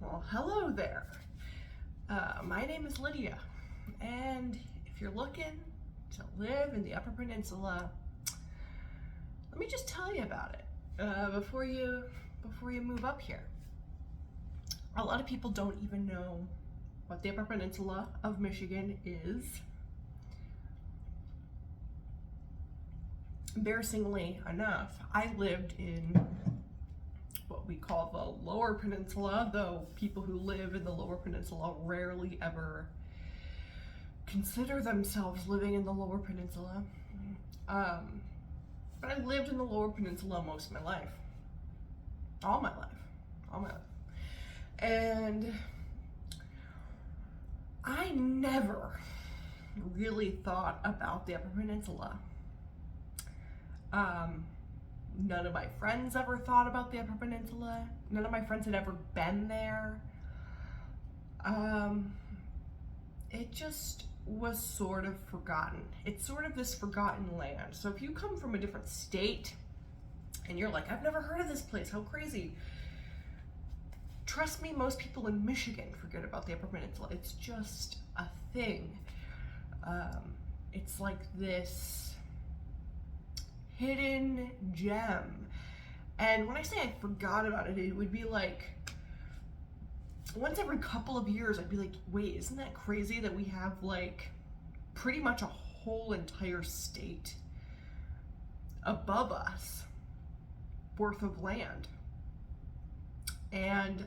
Well, hello there. My name is Lydia, and if you're looking to live in the Upper Peninsula, let me just tell you about it before you move up here. A lot of people don't even know what the Upper Peninsula of Michigan is. Embarrassingly enough, I lived in what we call the Lower Peninsula, though people who live in the Lower Peninsula rarely ever consider themselves living in the Lower Peninsula. But I lived in the Lower Peninsula most of my life. All my life. And I never really thought about the Upper Peninsula. None of my friends ever thought about the Upper Peninsula. None of my friends had ever been there. It just was sort of forgotten. It's sort of this forgotten land. So if you come from a different state and you're like, I've never heard of this place, how crazy. Trust me, most people in Michigan forget about the Upper Peninsula. It's just a thing. It's like this hidden gem. And when I say I forgot about it, it would be like once every couple of years I'd be like, wait, isn't that crazy that we have like pretty much a whole entire state above us worth of land? And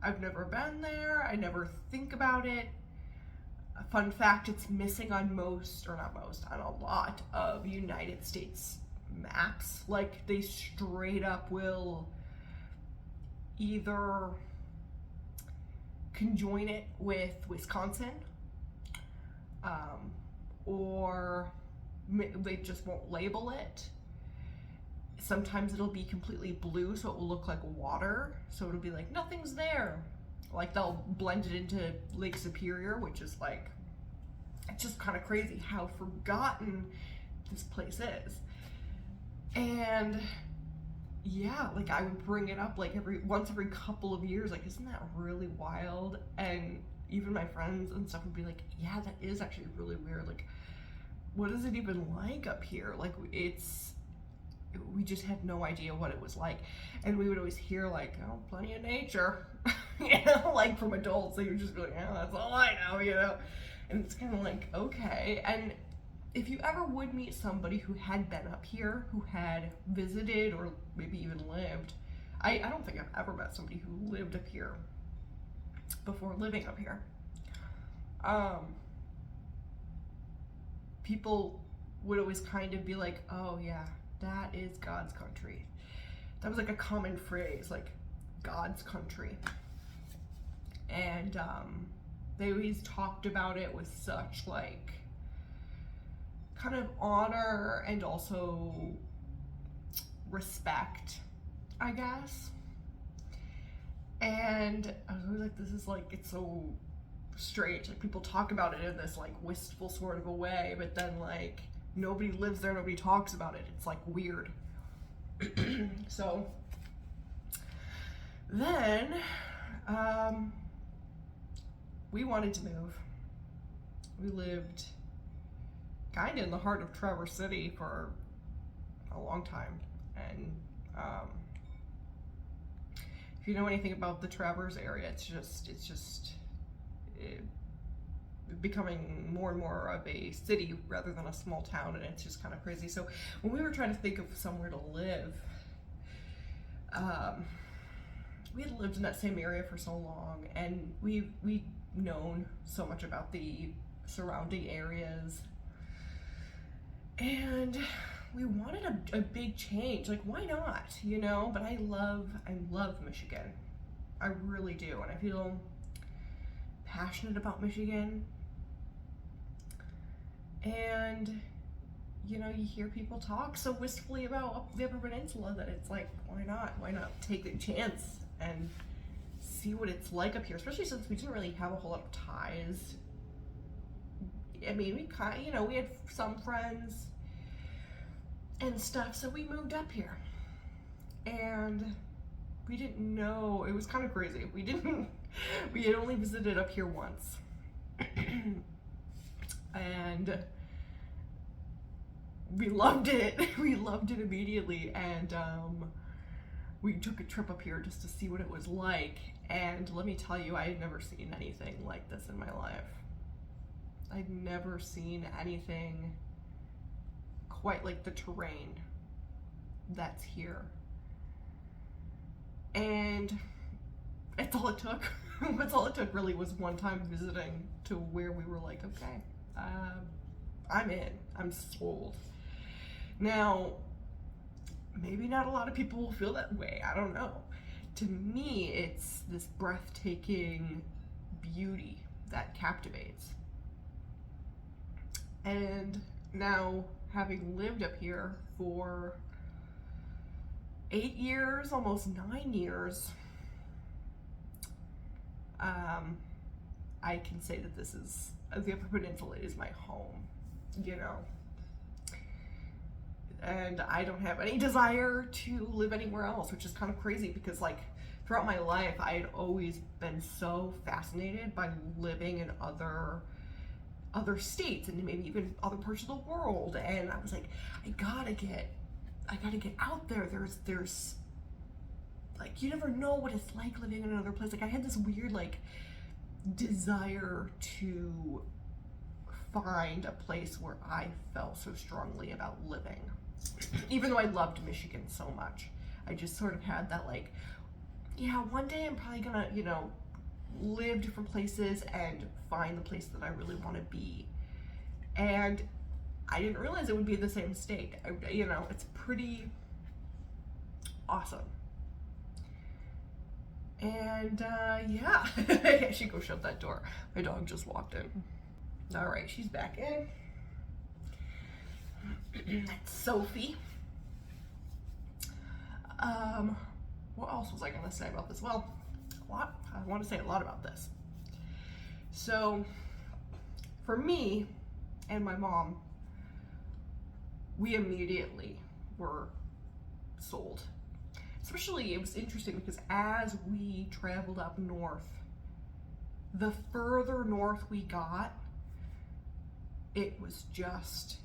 I've never been there. I never think about it. A fun fact, it's missing on on a lot of United States maps. Like, they straight up will either conjoin it with Wisconsin, or they just won't label it. Sometimes it'll be completely blue, so it will look like water, so it'll be like nothing's there. Like, they'll blend it into Lake Superior, which is like, it's just kind of crazy how forgotten this place is. And yeah, like, I would bring it up like once every couple of years, like, isn't that really wild? And even my friends and stuff would be like, yeah, that is actually really weird. Like, what is it even like up here? Like, we just had no idea what it was like. And we would always hear like, oh, plenty of nature, like from adults. They would just be like, oh, that's all I know, And it's kind of like, okay. And if you ever would meet somebody who had been up here, who had visited or maybe even lived, I don't think I've ever met somebody who lived up here before living up here. People would always kind of be like, oh yeah, that is God's country. That was like a common phrase, like God's country. And they always talked about it with such like kind of honor and also respect, I guess. And I was always like, this is like, it's so strange. Like, people talk about it in this like wistful sort of a way, but then like nobody lives there, nobody talks about it. It's like weird. So then we wanted to move. We lived kind of in the heart of Traverse City for a long time. And if you know anything about the Traverse area, it's just becoming more and more of a city rather than a small town, and it's just kind of crazy. So when we were trying to think of somewhere to live, we had lived in that same area for so long, and we'd known so much about the surrounding areas, and we wanted a big change. Like, why not, but I love Michigan. I really do. And I feel passionate about Michigan. And you hear people talk so wistfully about the Upper Peninsula that it's like, why not take a chance and see what it's like up here, especially since we didn't really have a whole lot of ties. I mean, we had some friends and stuff, so we moved up here. And We didn't know. It was kind of crazy. We had only visited up here once. And we loved it. We loved it immediately. And we took a trip up here just to see what it was like. And let me tell you, I had never seen anything like this in my life. I'd never seen anything quite like the terrain that's here. And that's all it took. That's all it took really, was one time visiting to where we were like, okay, I'm in, I'm sold. Now, maybe not a lot of people will feel that way, I don't know. To me, it's this breathtaking beauty that captivates. And now, having lived up here for 8 years, almost 9 years, I can say that this is, the Upper Peninsula is my home, you know. And I don't have any desire to live anywhere else, which is kind of crazy because, like, throughout my life, I had always been so fascinated by living in other states and maybe even other parts of the world. And I was like, I gotta get out there. There's like, you never know what it's like living in another place. Like, I had this weird, like, desire to find a place where I felt so strongly about living. Even though I loved Michigan so much, I just sort of had that, like, yeah, one day I'm probably gonna, you know, live different places and find the place that I really want to be. And I didn't realize it would be the same state. You know, it's pretty awesome. And yeah, I should go shut that door. My dog just walked in. All right, she's back in. That's Sophie. What else was I gonna say about this? Well, a lot. I want to say a lot about this. So, for me and my mom, we immediately were sold. Especially, it was interesting because as we traveled up north, the further north we got, it was just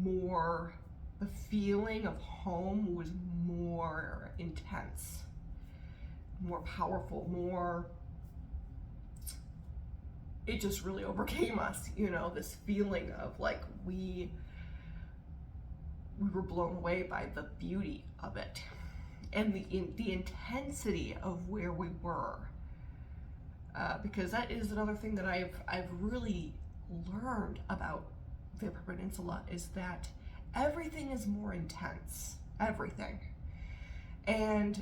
more, the feeling of home was more intense, more powerful, more, it just really overcame us, you know, this feeling of like we were blown away by the beauty of it and the intensity of where we were, because that is another thing that I've really learned about the Upper Peninsula, is that everything is more intense, everything. And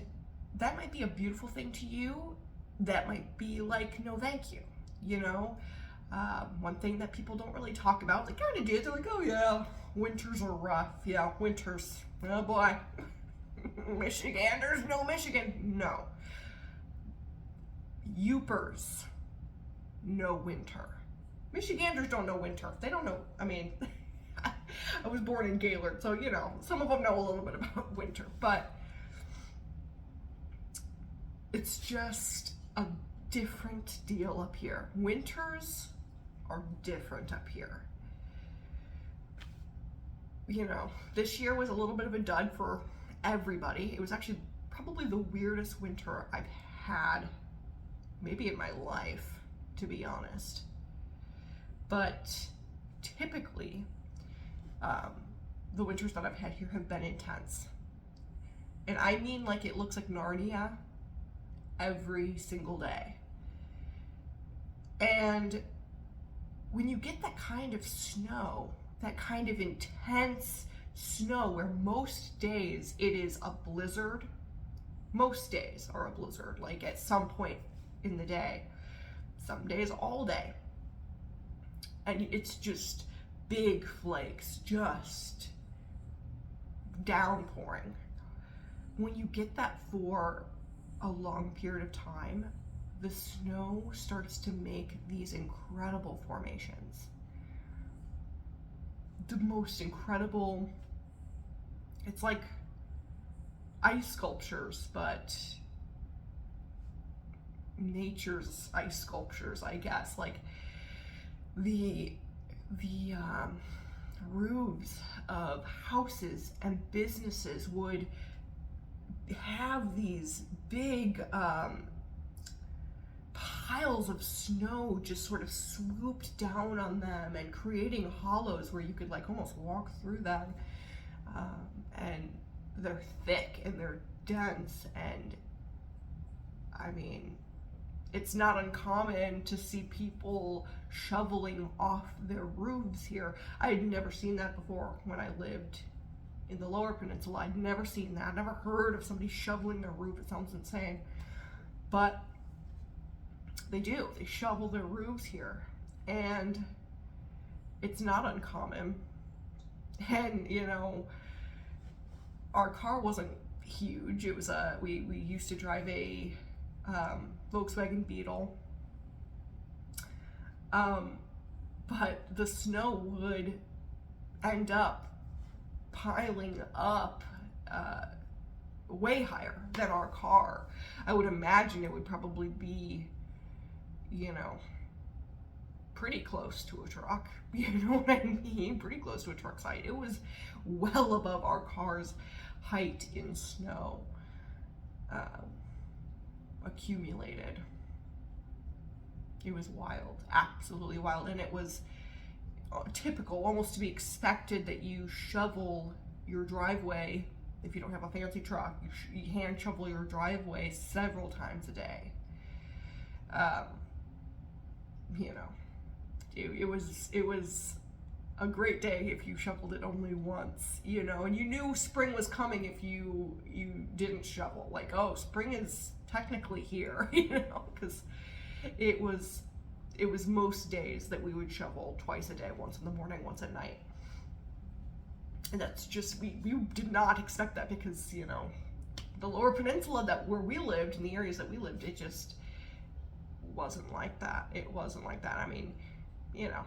that might be a beautiful thing to you. That might be like, no thank you, you know? One thing that people don't really talk about, they kind of do, they're like, oh yeah, winters are rough. Yeah, winters, oh boy. Michiganders, no Michigan, no. Youpers, no winter. Michiganders don't know winter. They don't know, I mean, I was born in Gaylord, so, you know, some of them know a little bit about winter, but it's just a different deal up here. Winters are different up here. You know, this year was a little bit of a dud for everybody. It was actually probably the weirdest winter I've had, maybe in my life, to be honest. But typically, the winters that I've had here have been intense. And I mean, like, it looks like Narnia every single day. And when you get that kind of snow, that kind of intense snow where most days it is a blizzard, most days are a blizzard, like at some point in the day, some days all day. And it's just big flakes, just downpouring. When you get that for a long period of time, the snow starts to make these incredible formations. The most incredible, it's like ice sculptures, but nature's ice sculptures, I guess. Like the roofs of houses and businesses would have these big piles of snow just sort of swooped down on them and creating hollows where you could like almost walk through them. And they're thick and they're dense, and I mean, it's not uncommon to see people shoveling off their roofs here. I had never seen that before when I lived in the Lower Peninsula. I'd never seen that. I'd never heard of somebody shoveling their roof. It sounds insane. But they do. They shovel their roofs here. And it's not uncommon. And, you know, our car wasn't huge. It was we used to drive a Volkswagen Beetle. But the snow would end up piling up way higher than our car. I would imagine it would probably be, you know, pretty close to a truck. You know what I mean? Pretty close to a truck's height. It was well above our car's height in snow accumulated. It was wild, absolutely wild, and it was typical, almost to be expected, that you shovel your driveway. If you don't have a fancy truck, you hand shovel your driveway several times a day. You know, it was a great day if you shoveled it only once, you know, and you knew spring was coming if you didn't shovel. Like, oh, spring is technically here, you know, because it was most days that we would shovel twice a day, once in the morning, once at night. And that's just, we did not expect that, because, you know, the Lower Peninsula, where we lived, in the areas that we lived, it just wasn't like that. It wasn't like that. I mean, you know,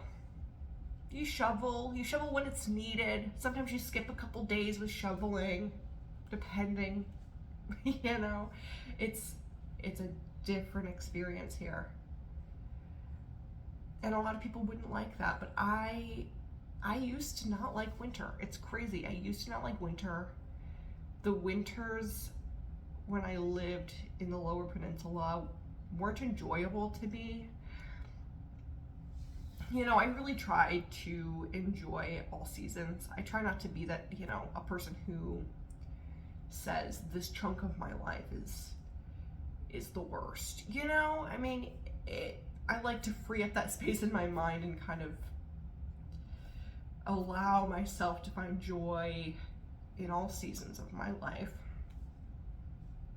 you shovel when it's needed. Sometimes you skip a couple days with shoveling, depending. You know, it's a different experience here. And a lot of people wouldn't like that, but I used to not like winter. It's crazy. I used to not like winter. The winters when I lived in the Lower Peninsula weren't enjoyable to me. You know, I really try to enjoy all seasons. I try not to be that, you know, a person who says this chunk of my life is the worst. You know, I mean, I like to free up that space in my mind and kind of allow myself to find joy in all seasons of my life,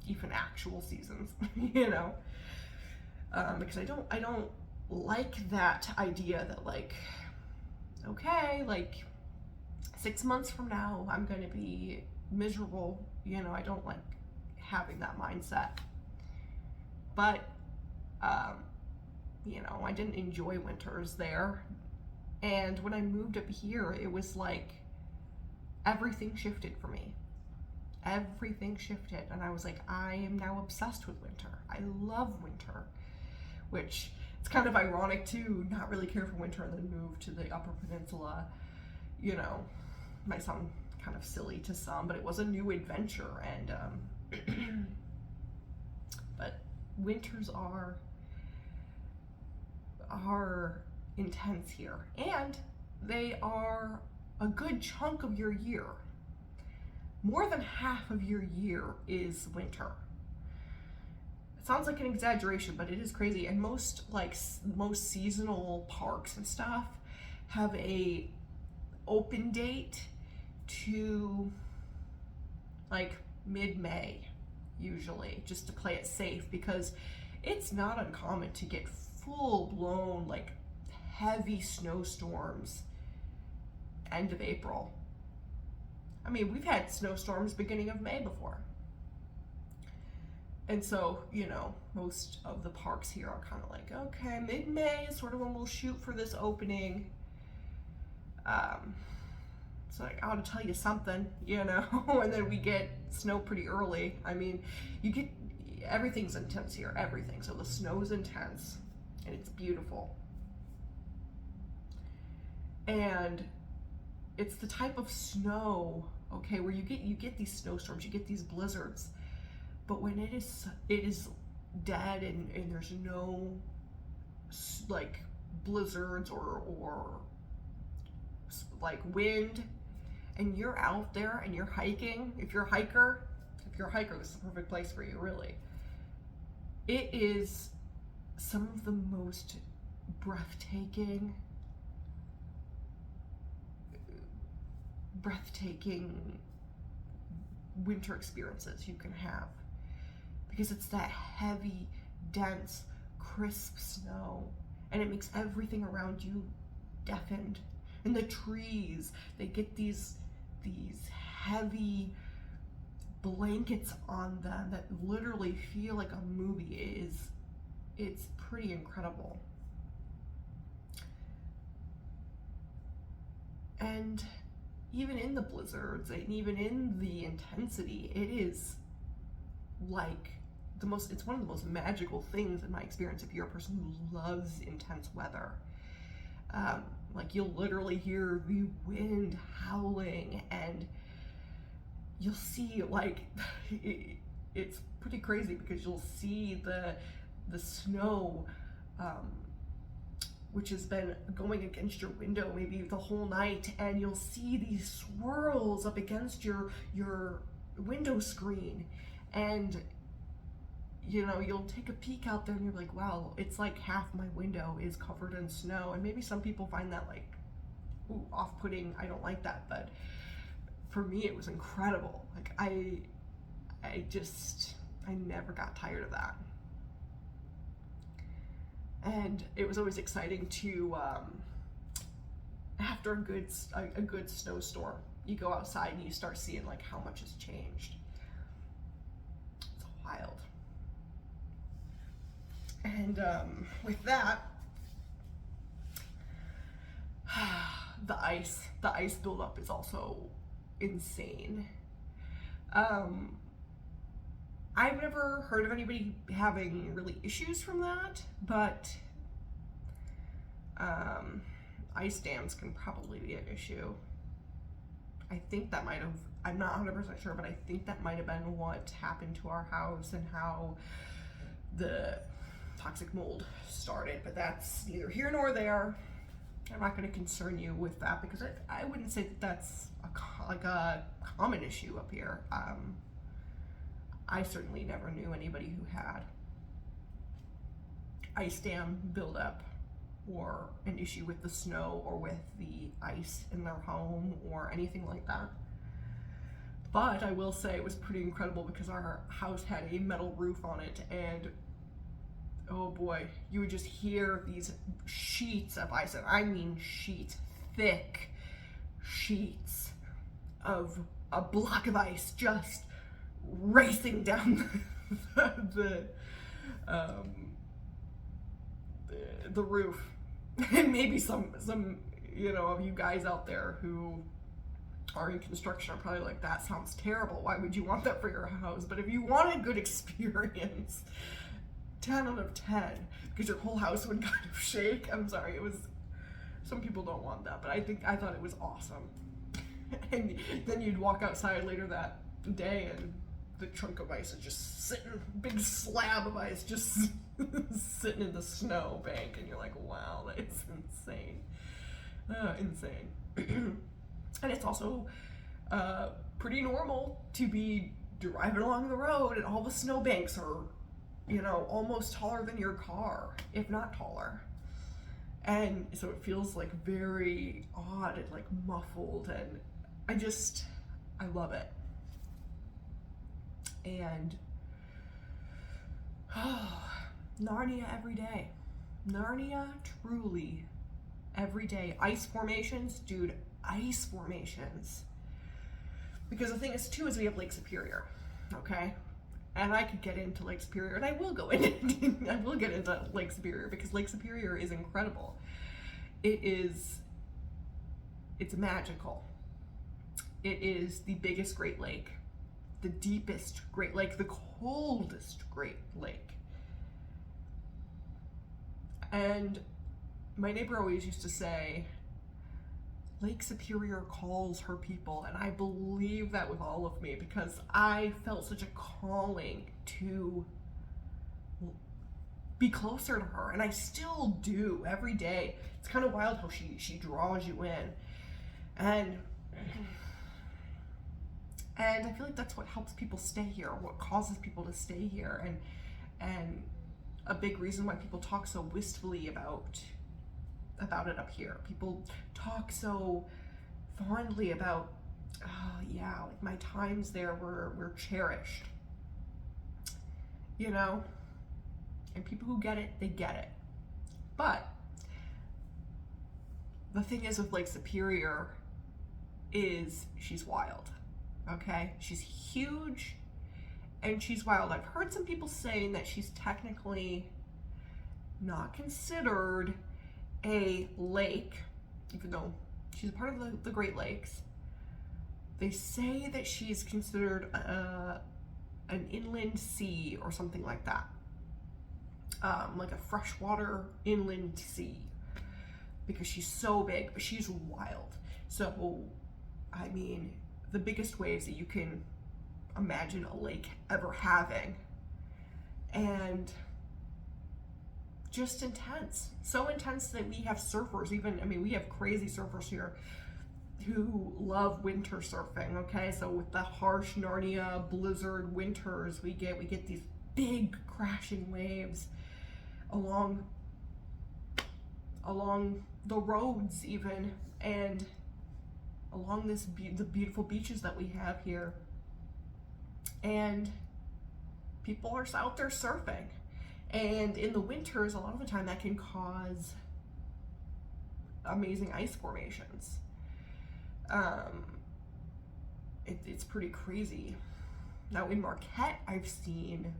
even actual seasons, you know, because I don't like that idea that, like, okay, like 6 months from now I'm going to be miserable. You know, I don't like having that mindset. But you know, I didn't enjoy winters there. And when I moved up here, it was like everything shifted for me. Everything shifted. And I was like, I am now obsessed with winter. I love winter. Which, it's kind of ironic to not really care for winter and then move to the Upper Peninsula. You know, might sound kind of silly to some, but it was a new adventure. And but winters are intense here, and they are a good chunk of your year. More than half of your year is winter. It sounds like an exaggeration, but it is crazy. And most seasonal parks and stuff have a open date to like mid-May usually, just to play it safe, because it's not uncommon to get full-blown, like, heavy snowstorms end of April. I mean, we've had snowstorms beginning of May before. And so, you know, most of the parks here are kind of like, okay, mid-May is sort of when we'll shoot for this opening. It's like, I ought to tell you something, you know. And then we get snow pretty early. I mean, you get, everything's intense here, everything. So the snow's intense and it's beautiful. And it's the type of snow, okay, where you get these snowstorms, you get these blizzards, but when it is dead and there's no like blizzards or like wind, and you're out there and you're hiking, if you're a hiker, this is the perfect place for you, really. It is some of the most breathtaking winter experiences you can have, because it's that heavy, dense, crisp snow, and it makes everything around you deafened. And the trees, they get these heavy blankets on them that literally feel like a movie. It's pretty incredible. And even in the blizzards and even in the intensity, it is like it's one of the most magical things in my experience if you're a person who loves intense weather. Like, you'll literally hear the wind howling, and you'll see, like, it's pretty crazy because you'll see the snow, which has been going against your window maybe the whole night, and you'll see these swirls up against your window screen, and you know, you'll take a peek out there and you're like, wow, it's like half my window is covered in snow. And maybe some people find that like, ooh, off-putting. I don't like that, but for me it was incredible. Like, I never got tired of that. And it was always exciting to, after a good snowstorm, you go outside and you start seeing like how much has changed. It's wild. And with that, the ice buildup is also insane. I've never heard of anybody having really issues from that, but ice dams can probably be an issue. I think that might have, I'm not 100% sure, but I think that might have been what happened to our house and how the toxic mold started, but that's neither here nor there. I'm not going to concern you with that because I wouldn't say that that's a common issue up here. I certainly never knew anybody who had ice dam buildup or an issue with the snow or with the ice in their home or anything like that. But I will say it was pretty incredible because our house had a metal roof on it, and oh boy, you would just hear these sheets of ice, and I mean sheets, thick sheets of a block of ice just racing down the roof. And maybe some of you guys out there who are in construction are probably like, that sounds terrible. Why would you want that for your house? But if you want a good experience, 10 out of 10, because your whole house would kind of shake. I'm sorry, some people don't want that, but I thought it was awesome. And then you'd walk outside later that day and the chunk of ice is just sitting, big slab of ice just sitting in the snow bank, and you're like, wow, that's insane. Insane. And it's also pretty normal to be driving along the road and all the snow banks are, almost taller than your car, if not taller. And so it feels like very odd and like muffled, and I love it. And Narnia every day. Narnia truly every day. Ice formations, dude, ice formations. Because the thing is too, is we have Lake Superior, okay? And I could get into Lake Superior, and I will get into Lake Superior because Lake Superior is incredible. It's magical. It is the biggest Great Lake, the deepest Great Lake, the coldest Great Lake. And my neighbor always used to say, Lake Superior calls her people, and I believe that with all of me, because I felt such a calling to be closer to her, and I still do every day. It's kind of wild how she draws you in, and I feel like that's what helps people stay here, what causes people to stay here, and a big reason why people talk so wistfully about it up here. People talk so fondly about, oh yeah, like my times there were cherished, you know? And people who get it, they get it. But the thing is with Lake Superior is she's wild, okay? She's huge and she's wild. I've heard some people saying that she's technically not considered a lake, even though she's a part of the Great Lakes. They say that she's considered an inland sea or something like that, like a freshwater inland sea, because she's so big, but she's wild. So, I mean, the biggest waves that you can imagine a lake ever having, and just intense. So intense that we have surfers, we have crazy surfers here who love winter surfing, okay? So with the harsh Narnia blizzard winters, we get these big crashing waves along the roads even, and along the beautiful beaches that we have here. And people are out there surfing. And in the winters, a lot of the time that can cause amazing ice formations. It's pretty crazy. Now in Marquette, I've seen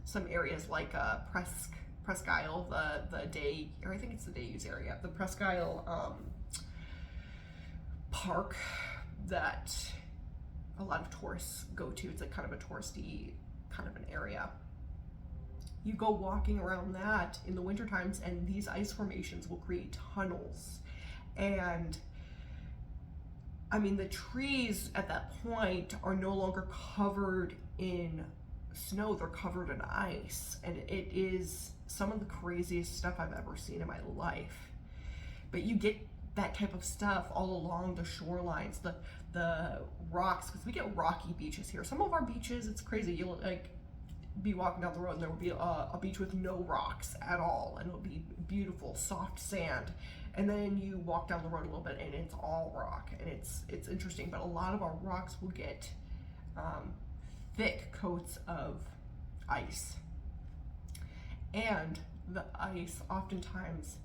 some areas like Presque Isle, the Day, or I think it's the Day-Use area, the Presque Isle park that a lot of tourists go to. It's like kind of a touristy kind of an area. You go walking around that in the winter times, and these ice formations will create tunnels. And I mean, the trees at that point are no longer covered in snow, they're covered in ice. And it is some of the craziest stuff I've ever seen in my life. But you get that type of stuff all along the shorelines, the rocks, because we get rocky beaches here. Some of our beaches, it's crazy. You'll like be walking down the road and there will be a beach with no rocks at all, and it'll be beautiful soft sand. And then you walk down the road a little bit and it's all rock, and it's interesting. But a lot of our rocks will get thick coats of ice, and the ice oftentimes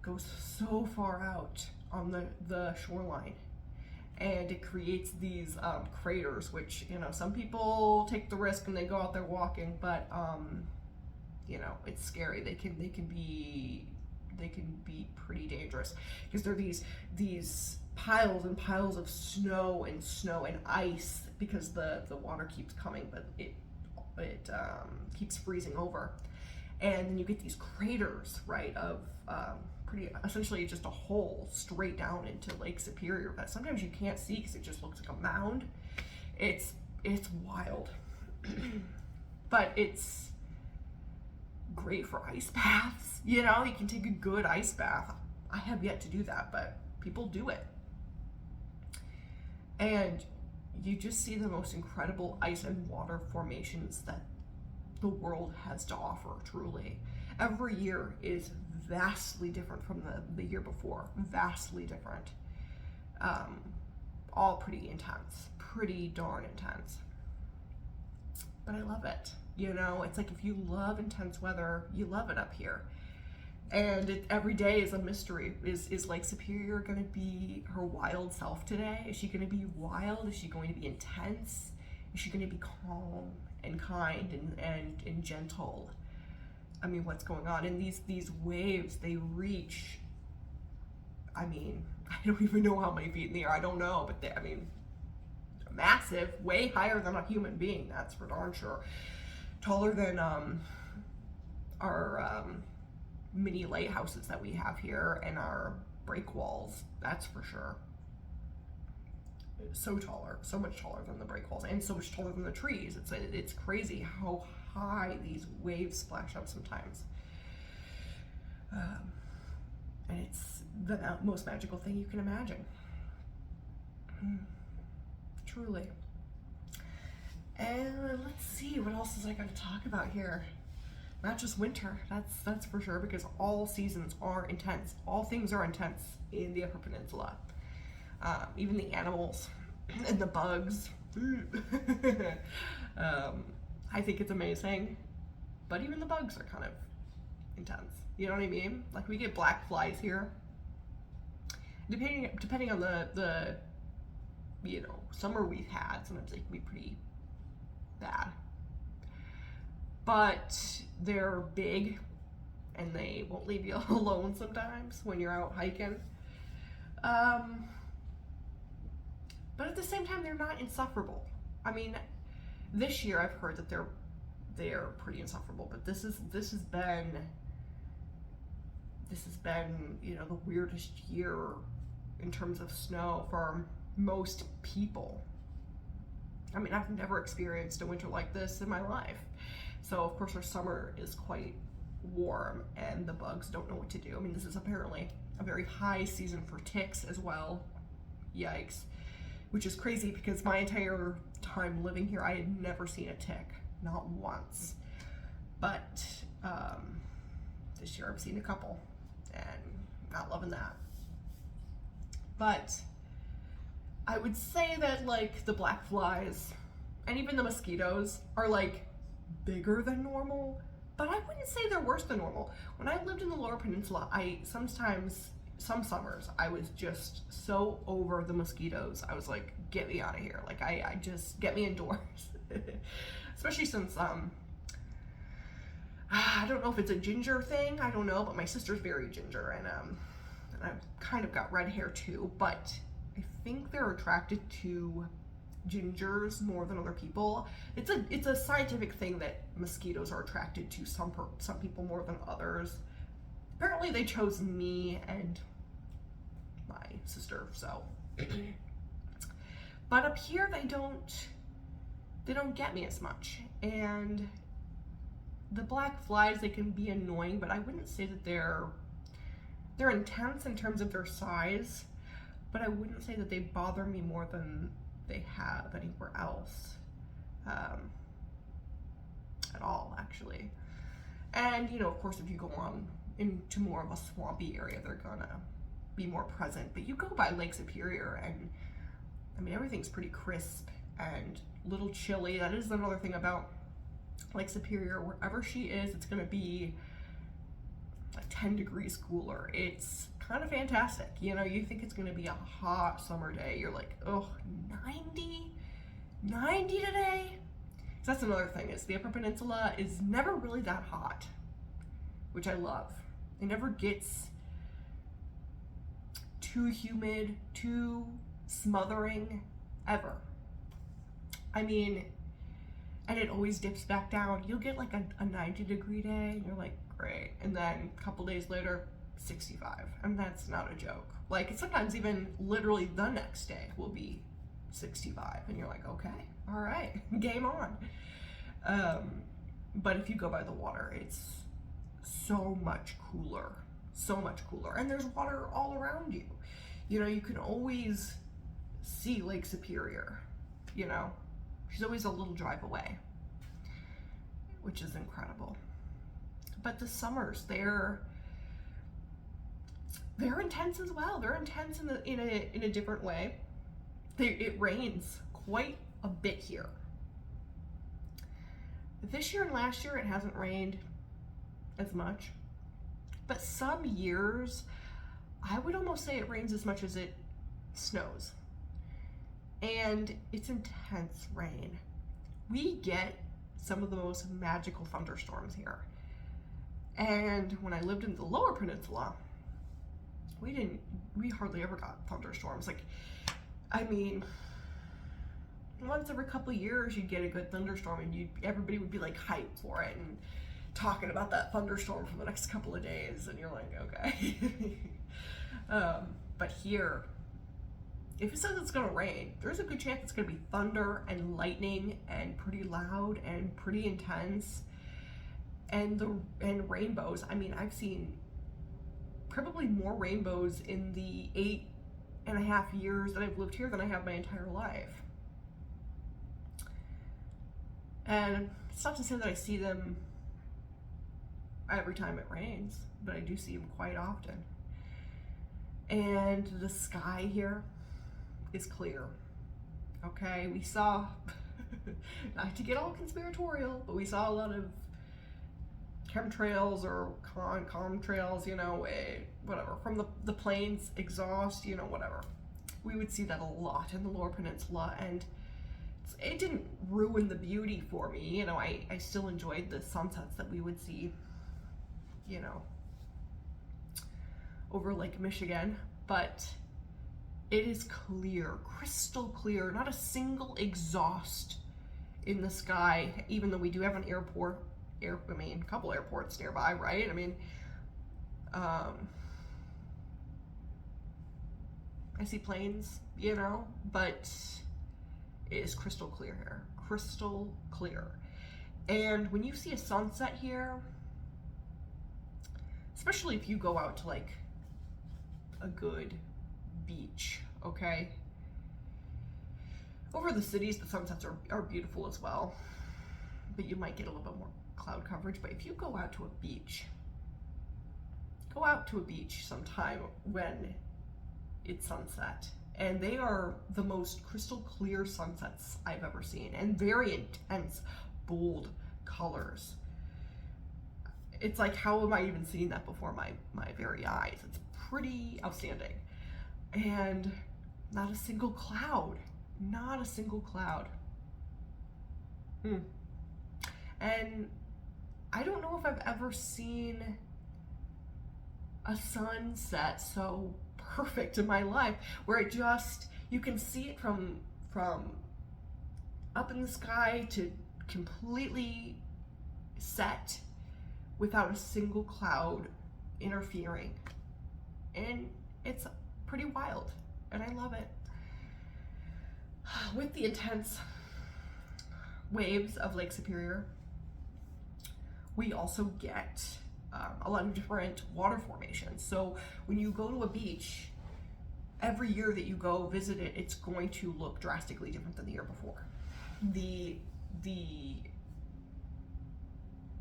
goes so far out on the shoreline, and it creates these craters, which, you know, some people take the risk and they go out there walking, but you know, it's scary. They can be pretty dangerous, because they're these piles and piles of snow and ice, because the water keeps coming, but it keeps freezing over, and then you get these craters, right, of pretty essentially just a hole straight down into Lake Superior that sometimes you can't see because it just looks like a mound. It's wild. But it's great for ice baths. You know, you can take a good ice bath. I have yet to do that, but people do it. And you just see the most incredible ice and water formations that the world has to offer, truly. Every year is vastly different from the year before, vastly different. All pretty intense, pretty darn intense. But I love it. You know, it's like if you love intense weather, you love it up here. And every day is a mystery. Is Lake Superior going to be her wild self today? Is she going to be wild? Is she going to be intense? Is she going to be calm and kind and gentle? I mean, what's going on? And these waves, they reach I mean, I don't even know how many feet in the air. I don't know, but I mean, massive, way higher than a human being. That's for darn sure. Taller than our mini lighthouses that we have here and our break walls. That's for sure. So taller, so much taller than the break walls, and so much taller than the trees. It's crazy how high these waves splash up sometimes. And it's the most magical thing you can imagine. Truly. And let's see, what else is I got to talk about here? Not just winter, that's for sure, because all seasons are intense. All things are intense in the Upper Peninsula. Even the animals and the bugs. I think it's amazing, but even the bugs are kind of intense. You know what I mean? Like, we get black flies here. Depending on the summer we've had, sometimes they can be pretty bad. But they're big and they won't leave you alone sometimes when you're out hiking. But at the same time, they're not insufferable. I mean, this year I've heard that they're pretty insufferable, but this has been the weirdest year in terms of snow for most people. I mean, I've never experienced a winter like this in my life. So of course our summer is quite warm and the bugs don't know what to do. I mean, this is apparently a very high season for ticks as well. Yikes. Which is crazy because my entire time living here, I had never seen a tick, not once. But this year I've seen a couple and not loving that. But I would say that like the black flies and even the mosquitoes are like bigger than normal, but I wouldn't say they're worse than normal. When I lived in the Lower Peninsula, some summers, I was just so over the mosquitoes. I was like, get me out of here. Like, I just, get me indoors. Especially since, I don't know if it's a ginger thing, I don't know, but my sister's very ginger, and I've kind of got red hair too, but I think they're attracted to gingers more than other people. It's a scientific thing that mosquitoes are attracted to some people more than others. Apparently they chose me and my sister, so. But up here they don't get me as much. And the black flies, they can be annoying, but I wouldn't say that they're intense in terms of their size, but I wouldn't say that they bother me more than they have anywhere else at all, actually. And of course, if you go on into more of a swampy area, they're gonna be more present. But you go by Lake Superior and I mean, everything's pretty crisp and a little chilly. That is another thing about Lake Superior. Wherever she is, it's gonna be like 10 degrees cooler. It's kind of fantastic. You think it's gonna be a hot summer day. You're like, oh, 90 today? So that's another thing, is the Upper Peninsula is never really that hot, which I love. It never gets too humid, too smothering, ever. I mean, and it always dips back down. You'll get like a 90-degree day, and you're like, great. And then a couple days later, 65. And that's not a joke. Like, it's sometimes even literally the next day will be 65. And you're like, okay, all right, game on. But if you go by the water, it's so much cooler. So much cooler. And there's water all around you. You can always see Lake Superior. She's always a little drive away, which is incredible. But the summers, they're intense as well. They're intense in a different way. It rains quite a bit here. This year and last year, it hasn't rained as much. But some years, I would almost say it rains as much as it snows. And it's intense rain. We get some of the most magical thunderstorms here. And when I lived in the Lower Peninsula, we hardly ever got thunderstorms. Like, I mean, once every couple of years you'd get a good thunderstorm, and everybody would be like hyped for it and talking about that thunderstorm for the next couple of days, and you're like, okay. But here, if it says it's gonna rain, there's a good chance it's gonna be thunder and lightning and pretty loud and pretty intense, and rainbows. I mean, I've seen probably more rainbows in the 8.5 years that I've lived here than I have my entire life. And it's not to say that I see them every time it rains, but I do see them quite often. And the sky here is clear. Okay, we saw, not to get all conspiratorial, but we saw a lot of chemtrails or contrails, whatever, from the planes, exhaust, whatever. We would see that a lot in the Lower Peninsula, and it didn't ruin the beauty for me. I still enjoyed the sunsets that we would see, over Lake Michigan, but it is clear, crystal clear, not a single exhaust in the sky, even though we do have an a couple airports nearby, right? I see planes, but it is crystal clear here, crystal clear. And when you see a sunset here, especially if you go out to like a good beach, okay? Over the cities, the sunsets are beautiful as well, but you might get a little bit more cloud coverage. But if you go out to a beach, sometime when it's sunset, and they are the most crystal clear sunsets I've ever seen, and very intense, bold colors. It's like, how am I even seeing that before my very eyes? It's pretty outstanding. And not a single cloud. And I don't know if I've ever seen a sunset so perfect in my life, where you can see it from up in the sky to completely set without a single cloud interfering. And it's pretty wild, and I love it. With the intense waves of Lake Superior, we also get a lot of different water formations. So when you go to a beach, every year that you go visit it, it's going to look drastically different than the year before. The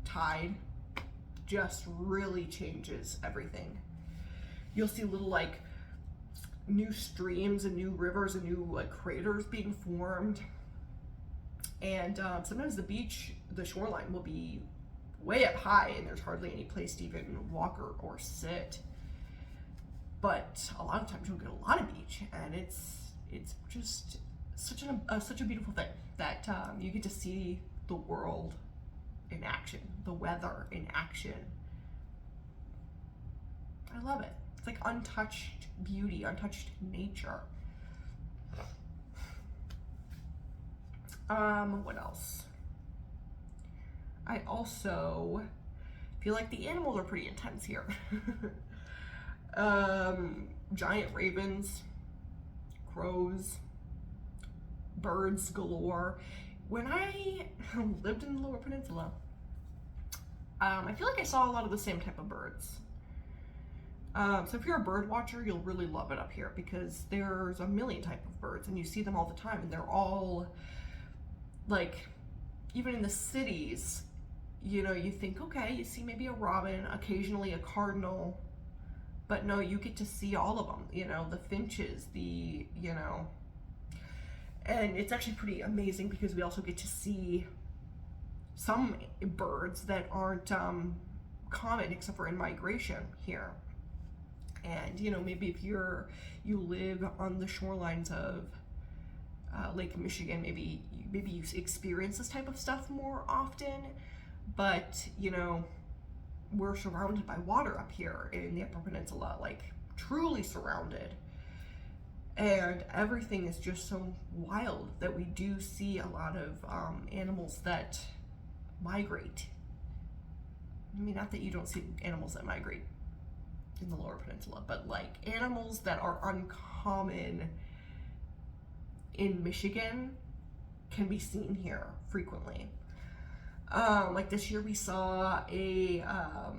tide just really changes everything. You'll see little like new streams and new rivers and new like craters being formed. And sometimes the shoreline will be way up high and there's hardly any place to even walk or sit. But a lot of times you'll get a lot of beach, and it's just such a beautiful thing that you get to see the world in action, the weather in action. I love it. It's like untouched beauty, untouched nature. What else? I also feel like the animals are pretty intense here. Giant ravens, crows, birds galore. When I lived in the Lower Peninsula, I feel like I saw a lot of the same type of birds. So if you're a bird watcher, you'll really love it up here, because there's a million type of birds and you see them all the time, and they're all like, even in the cities, you think, okay, you see maybe a robin, occasionally a cardinal, but no, you get to see all of them, the finches, and it's actually pretty amazing because we also get to see some birds that aren't common except for in migration here. And maybe if you live on the shorelines of Lake Michigan, maybe you experience this type of stuff more often, but we're surrounded by water up here in the Upper Peninsula, like truly surrounded. And everything is just so wild that we do see a lot of animals that migrate. I mean, not that you don't see animals that migrate in the Lower Peninsula, but like animals that are uncommon in Michigan can be seen here frequently. Like this year we saw a, I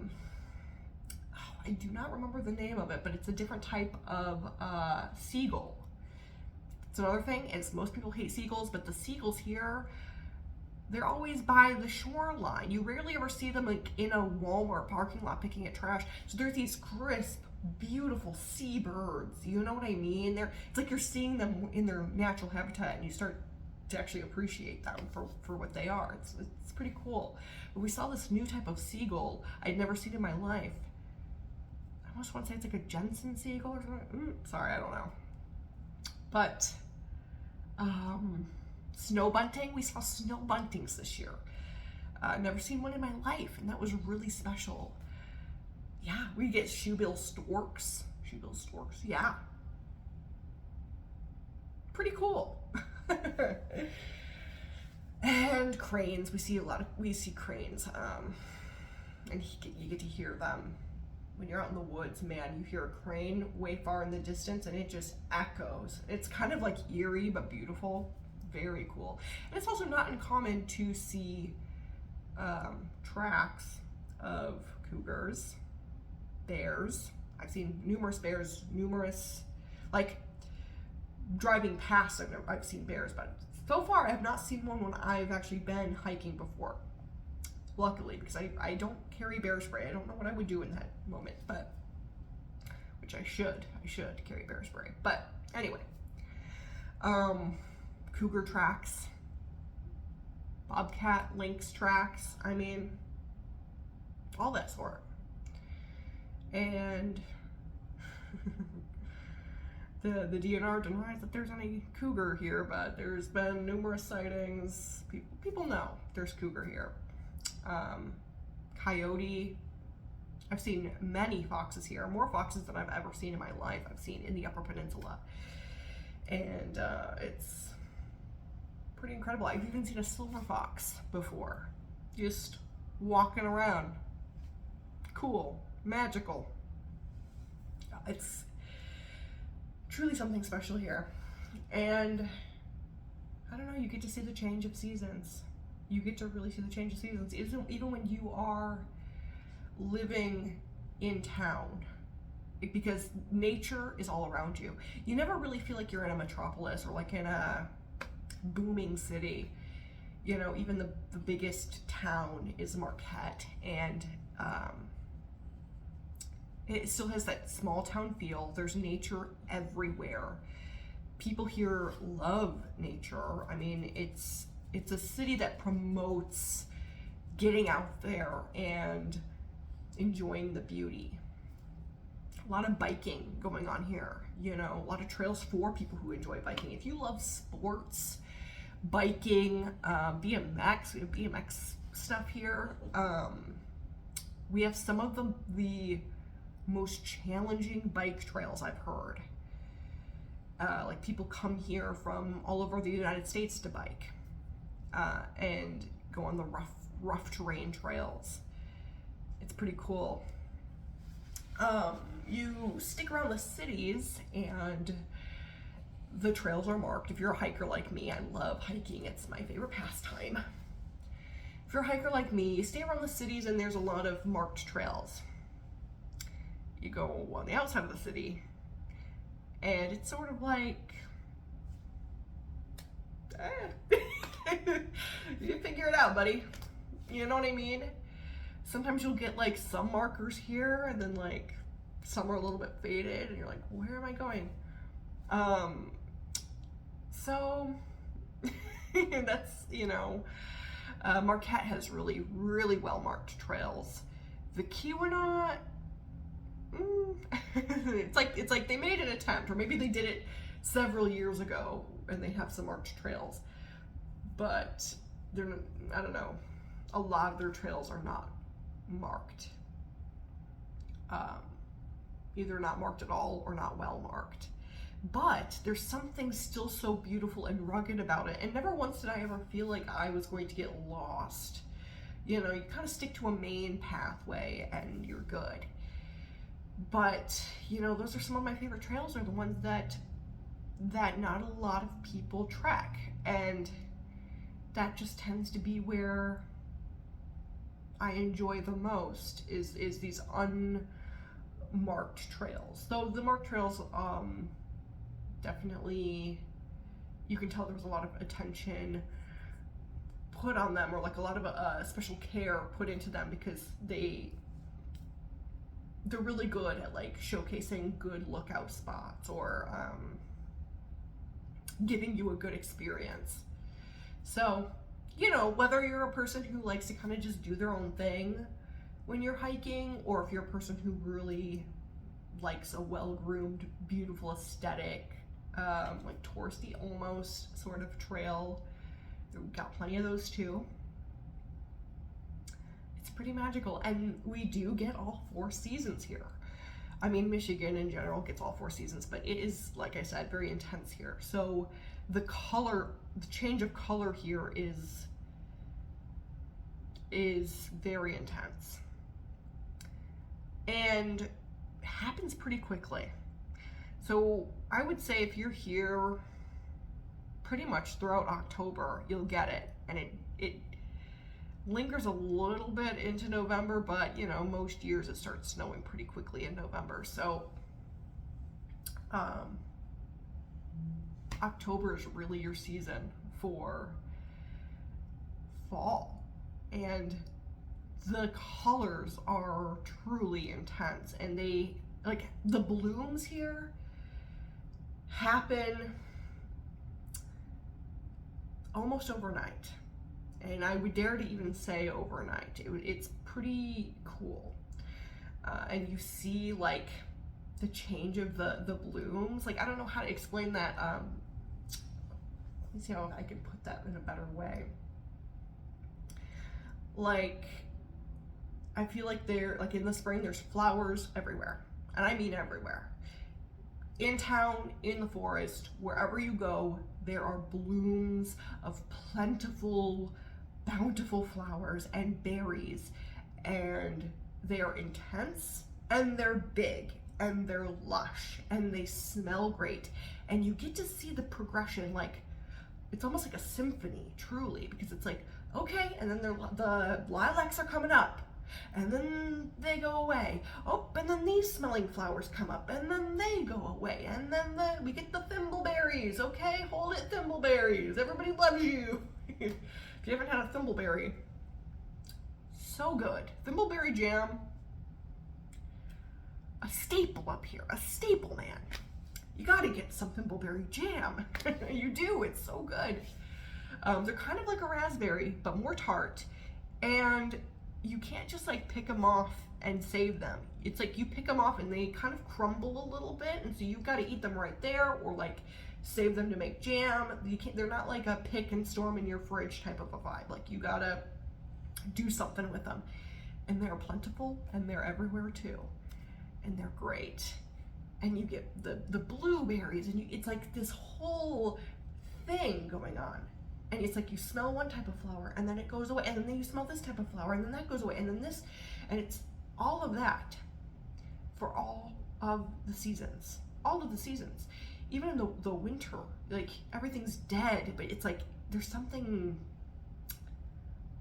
do not remember the name of it, but it's a different type of seagull. It's another thing, is most people hate seagulls, but the seagulls here, they're always by the shoreline. You rarely ever see them like in a Walmart parking lot picking at trash. So there's these crisp, beautiful seabirds. You know what I mean? It's like you're seeing them in their natural habitat, and you start to actually appreciate them for what they are. It's pretty cool. But we saw this new type of seagull I'd never seen in my life. I almost want to say it's like a Jensen seagull or something. Sorry, I don't know. But snow bunting, we saw snow buntings this year. I've never seen one in my life, and that was really special. Yeah, we get shoebill storks. Shoebill storks, yeah. Pretty cool. And cranes, we see cranes, and you get to hear them. When you're out in the woods, man, you hear a crane way far in the distance and it just echoes. It's kind of like eerie but beautiful. Very cool. And it's also not uncommon to see tracks of cougars, bears. I've seen numerous bears, like driving past, I've seen bears, but so far I have not seen one when I've actually been hiking before. Luckily, because I don't carry bear spray. I don't know what I would do in that moment, but, which I should carry bear spray. But anyway, cougar tracks, bobcat, lynx tracks, I mean, all that sort. And the DNR denies that there's any cougar here, but there's been numerous sightings. People know there's cougar here. Coyote. I've seen many foxes here, more foxes than I've ever seen in my life. I've seen in the Upper Peninsula, and it's pretty incredible. I've even seen a silver fox before, just walking around. Cool, magical. It's truly something special here, and I don't know, you get to see the change of seasons. You get to really see the change of seasons, even when you are living in town, because nature is all around you. You never really feel like you're in a metropolis or like in a booming city. You know, even the biggest town is Marquette, and it still has that small town feel. There's nature everywhere. People here love nature. I mean, it's a city that promotes getting out there and enjoying the beauty. A lot of biking going on here, you know, a lot of trails for people who enjoy biking. If you love sports, biking, BMX, we have BMX stuff here. We have some of the most challenging bike trails I've heard. Like people come here from all over the United States to bike. And go on the rough terrain trails. It's pretty cool. You stick around the cities and the trails are marked. If you're a hiker like me, I love hiking. It's my favorite pastime. If you're a hiker like me, you stay around the cities and there's a lot of marked trails. You go on the outside of the city and it's sort of like, you figure it out, buddy. You know what I mean? Sometimes you'll get like some markers here and then like some are a little bit faded and you're like, where am I going? So that's, you know, Marquette has really, really well marked trails. The Keweenaw, it's like they made an attempt, or maybe they did it several years ago and they have some marked trails, but I don't know, a lot of their trails are not marked. either not marked at all or not well marked. But there's something still so beautiful and rugged about it, and never once did I ever feel like I was going to get lost. You know, you kind of stick to a main pathway and you're good. But, you know, those are some of my favorite trails, are the ones that not a lot of people trek, and that just tends to be where I enjoy the most, is these unmarked trails. Though the marked trails, definitely, you can tell there was a lot of attention put on them, or like a lot of special care put into them, because they're really good at like showcasing good lookout spots, or giving you a good experience. So, you know, whether you're a person who likes to kind of just do their own thing when you're hiking, or if you're a person who really likes a well-groomed, beautiful aesthetic, like touristy almost sort of trail, we've got plenty of those too. It's pretty magical, and we do get all 4 seasons here. I mean, Michigan in general gets all 4 seasons, but it is, like I said, very intense here. So the change of color here is very intense, and happens pretty quickly. So I would say if you're here pretty much throughout October, you'll get it, and it lingers a little bit into November, but you know, most years it starts snowing pretty quickly in November. So October is really your season for fall, and the colors are truly intense, and they, like, the blooms here happen almost overnight, and I would dare to even say overnight. It's pretty cool, and you see like the change of the blooms. Like, I don't know how to explain that. Let me see how I can put that in a better way. Like, I feel like like in the spring there's flowers everywhere, and I mean everywhere. In town, in the forest, wherever you go, there are blooms of plentiful, bountiful flowers and berries, and they are intense, and they're big, and they're lush, and they smell great, and you get to see the progression. Like, it's almost like a symphony, truly, because it's like, okay, and then the lilacs are coming up, and then they go away. Oh, and then these smelling flowers come up, and then they go away, and then we get the thimbleberries. Okay, hold it, thimbleberries. Everybody loves you. If you haven't had a thimbleberry, so good. Thimbleberry jam, a staple up here, a staple, man. You gotta get some thimbleberry jam. You do, it's so good. They're kind of like a raspberry, but more tart, and you can't just like pick them off and save them. It's like you pick them off and they kind of crumble a little bit, and so you've got to eat them right there, or like save them to make jam. They're not like a pick and store them in your fridge type of a vibe. Like, you gotta do something with them, and they're plentiful, and they're everywhere too, and they're great. And you get the blueberries, and it's like this whole thing going on. And it's like you smell one type of flower, and then it goes away, and then you smell this type of flower, and then that goes away, and then this, and it's all of that for all of the seasons. All of the seasons. Even in the winter, like, everything's dead, but it's like there's something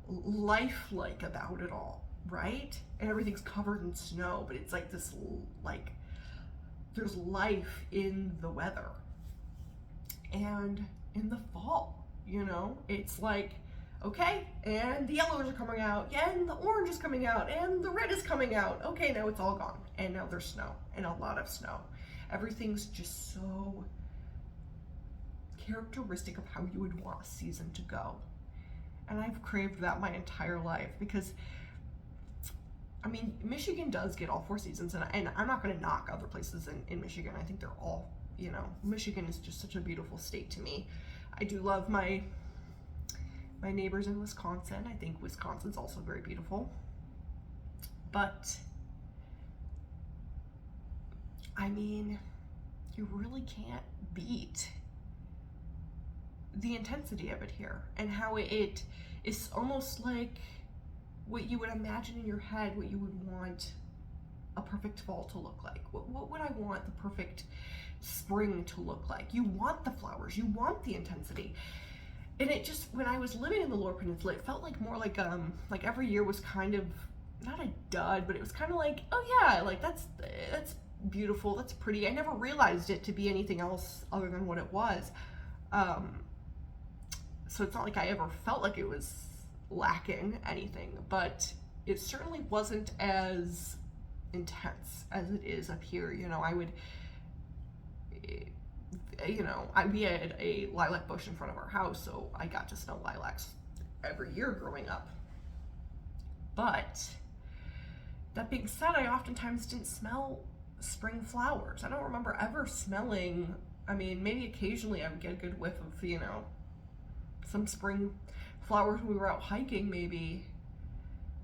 lifelike about it all, right? And everything's covered in snow, but it's like this, like, there's life in the weather. And in the fall, you know, it's like, okay, and the yellows are coming out, and the orange is coming out, and the red is coming out. Okay, now it's all gone, and now there's snow, and a lot of snow. Everything's just so characteristic of how you would want a season to go. And I've craved that my entire life, because, I mean, Michigan does get all 4 seasons, and I'm not going to knock other places in Michigan. I think they're all, you know, Michigan is just such a beautiful state to me. I do love my neighbors in Wisconsin. I think Wisconsin's also very beautiful. But I mean, you really can't beat the intensity of it here, and how it is almost like what you would imagine in your head, what you would want a perfect fall to look like. What would I want the perfect spring to look like? You want the flowers, you want the intensity. And it just, when I was living in the Lower Peninsula, it felt like more like every year was kind of not a dud, but it was kind of like, oh yeah, like that's beautiful, that's pretty. I never realized it to be anything else other than what it was. So it's not like I ever felt like it was lacking anything, but it certainly wasn't as intense as it is up here. You know, we had a lilac bush in front of our house, so I got to smell lilacs every year growing up. But that being said, I oftentimes didn't smell spring flowers. I don't remember ever smelling, I mean, maybe occasionally I would get a good whiff of, you know, some spring flowers when we were out hiking maybe,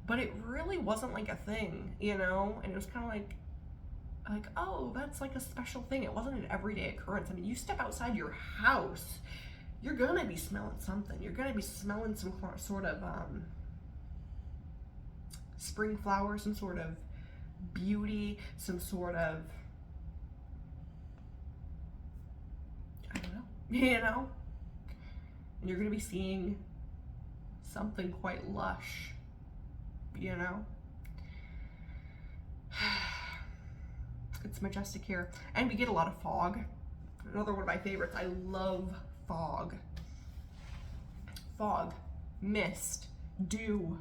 but it really wasn't like a thing, you know. And it was kind of like, oh, that's like a special thing. It wasn't an everyday occurrence. I mean, you step outside your house, you're gonna be smelling something. You're gonna be smelling some sort of spring flowers, some sort of beauty, some sort of, I don't know, you know. And you're gonna be seeing something quite lush, you know. It's majestic here. And we get a lot of fog. Another one of my favorites. I love fog. Fog, mist, dew.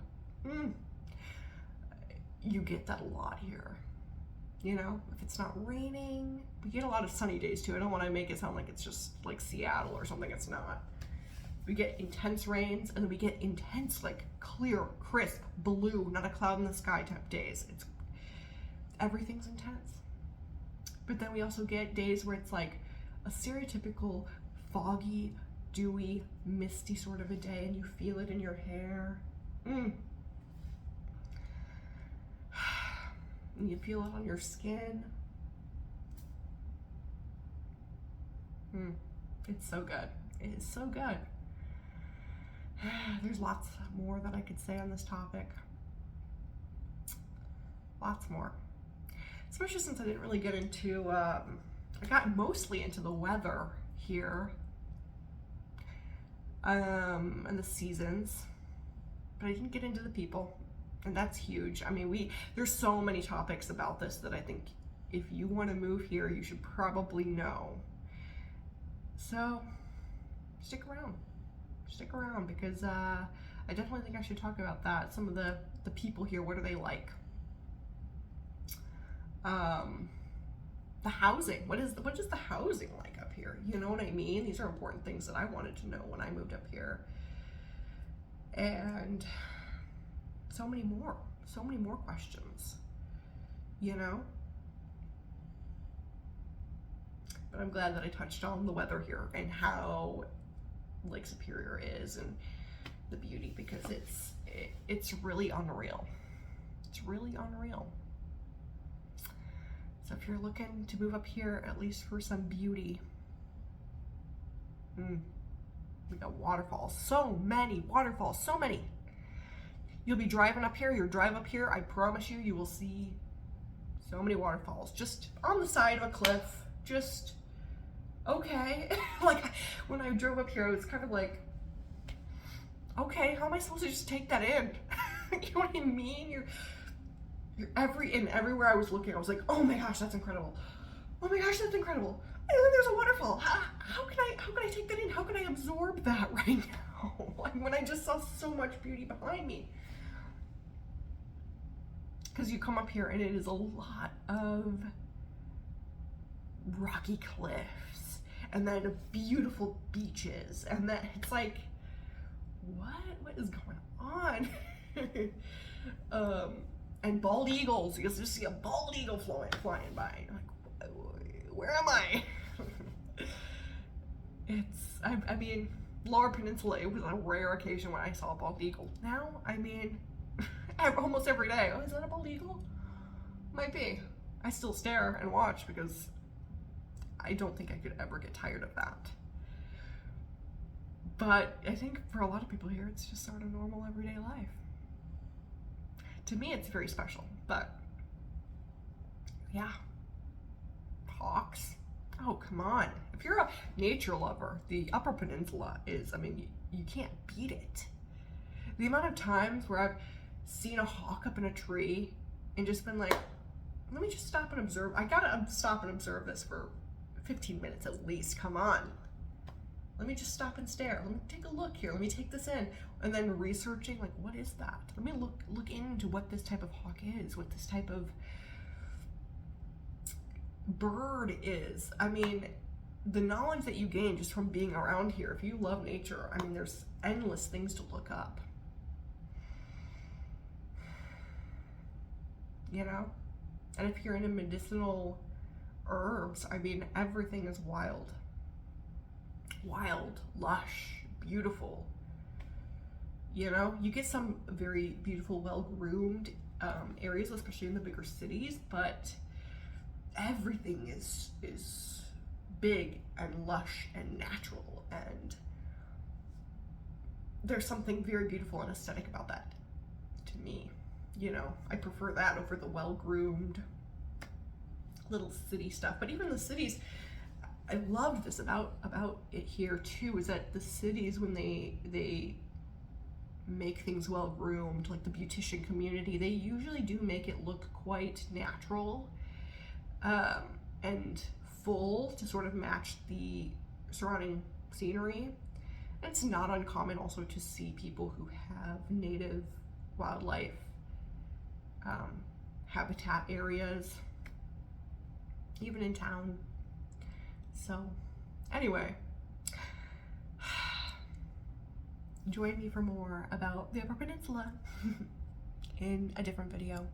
You get that a lot here. You know, if it's not raining, we get a lot of sunny days too. I don't want to make it sound like it's just like Seattle or something. It's not. We get intense rains, and then we get intense, like clear, crisp, blue, not a cloud in the sky type days. Everything's intense. But then we also get days where it's like a stereotypical foggy, dewy, misty sort of a day, and you feel it in your hair. And you feel it on your skin. It's so good. It is so good. There's lots more that I could say on this topic. Lots more. Especially since I didn't really get into, I got mostly into the weather here, and the seasons, but I didn't get into the people, and that's huge. I mean, there's so many topics about this that I think if you want to move here, you should probably know. So, stick around because I definitely think I should talk about that. Some of the people here, what are they like? The housing, what is the housing like up here? You know what I mean? These are important things that I wanted to know when I moved up here. And so many more questions, you know? But I'm glad that I touched on the weather here and how Lake Superior is and the beauty, because it's really unreal. It's really unreal. So if you're looking to move up here, at least for some beauty, we got waterfalls, so many waterfalls, so many. You'll be driving up here, I promise you will see so many waterfalls, just on the side of a cliff, just, okay. Like, when I drove up here, I was kind of like, okay, how am I supposed to just take that in? You know what I mean? Everywhere I was looking, I was like, oh my gosh, that's incredible. Oh my gosh, that's incredible. And then there's a waterfall. How can I take that in? How can I absorb that right now? Like, when I just saw so much beauty behind me. Because you come up here and it is a lot of rocky cliffs and then beautiful beaches, and then it's like, what is going on? And bald eagles, you just see a bald eagle flying by. You're like, where am I? I mean, Lower Peninsula, it was a rare occasion when I saw a bald eagle. Now, I mean, almost every day. Oh, is that a bald eagle? Might be. I still stare and watch because I don't think I could ever get tired of that. But I think for a lot of people here, it's just sort of normal everyday life. To me, it's very special, but yeah. Hawks? Oh, come on. If you're a nature lover, the Upper Peninsula is, I mean, you can't beat it. The amount of times where I've seen a hawk up in a tree and just been like, let me just stop and observe. I gotta stop and observe this for 15 minutes at least. Come on. Let me just stop and stare. Let me take a look here. Let me take this in. And then researching, like, what is that? Let me look into what this type of hawk is, what this type of bird is. I mean, the knowledge that you gain just from being around here, if you love nature, I mean, there's endless things to look up. You know? And if you're into medicinal herbs, I mean, everything is wild. Wild, lush, beautiful. You know, you get some very beautiful, well-groomed areas, especially in the bigger cities, but everything is big and lush and natural, and there's something very beautiful and aesthetic about that to me. You know, I prefer that over the well-groomed little city stuff. But even the cities, I loved this about it here too, is that the cities, when they make things well-groomed, like the beautician community, they usually do make it look quite natural and full to sort of match the surrounding scenery. And it's not uncommon also to see people who have native wildlife habitat areas, even in town. So anyway, join me for more about the Upper Peninsula in a different video.